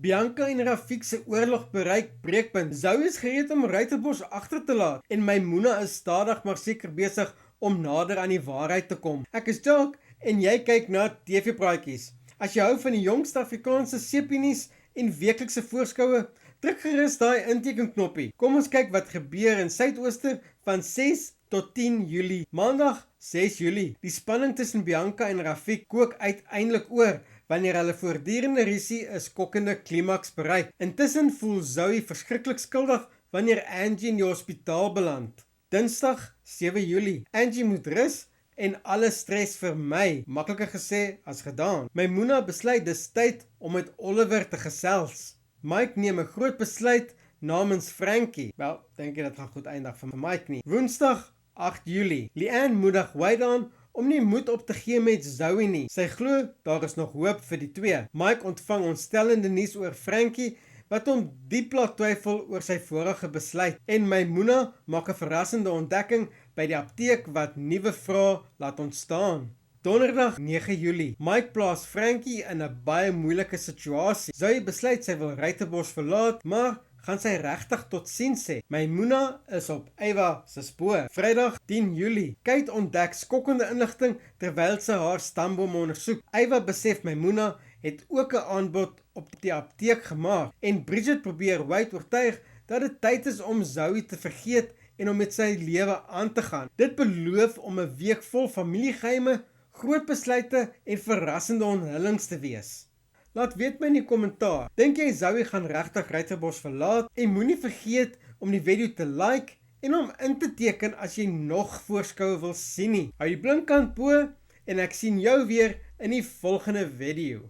Bianca en Rafik se oorlog bereik breekpunt. Zoe is gereed om Ruiterbos agter te laat en Maimuna is stadig maar seker besig om nader aan die waarheid te kom. Ek is Jock en jy kyk na TV-praatjies. As jy hou van die jongste Afrikaanse sepienies en weeklikse voorskoue, druk gerus daai intekenknoppie. Kom ons kyk wat gebeur in Suidooster van 6 tot 10 Julie. Maandag 6 Julie. Die spanning tussen Bianca en Rafik kook uiteindelik oor wanneer hulle voortdurende rusie 'n skokkende klimaks bereik. Intussen voel Zoe verskriklik skuldig wanneer Angie in die hospitaal beland. Dinsdag 7 Julie. Angie moet rus en alle stres vermy. Makliker gesê as gedaan. Maimuna besluit dis tyd om met Oliver te gesels. Mike neem 'n groot besluit namens Frankie. Wel, dink jy dit gaan goed eindig vir Mike nie. Woensdag 8 Julie. Leanne moedig Wade aan om nie moed op te gee met Zoe nie. Sy glo daar is nog hoop vir die twee. Mike ontvang ontstellende nuus oor Frankie wat hom diep laat twyfel oor sy vorige besluit. En Maimuna maak 'n verrassende ontdekking by die apteek wat nuwe vrae laat ontstaan. Donderdag 9 Julie. Mike plaas Frankie in 'n baie moeilike situasie. Zoe besluit sy wil Ruiterbos verlaat, maar gaan sy regtig totsiens sê? Maimuna is op Eywa se spoor. Vrydag 10 Julie. Kate ontdek skokkende inligting terwyl sy haar stamboom ondersoek. Eywa besef Maimuna het ook 'n aanbod op die apteek gemaak en Bridget probeer Wade oortuig dat dit tyd is om Zoe te vergeet en om met sy lewe aan te gaan. Dit beloof om 'n week vol familiegeheime, groot besluite en verrassende onthullings te wees. Laat weet my in die kommentaar, dink jy Zoe gaan regtig Ruiterbos verlaat? En moenie vergeet om die video te like en om in te teken as jy nog voorskoue wil sien nie. Hou die blinkkant bo en ek sien jou weer in die volgende video.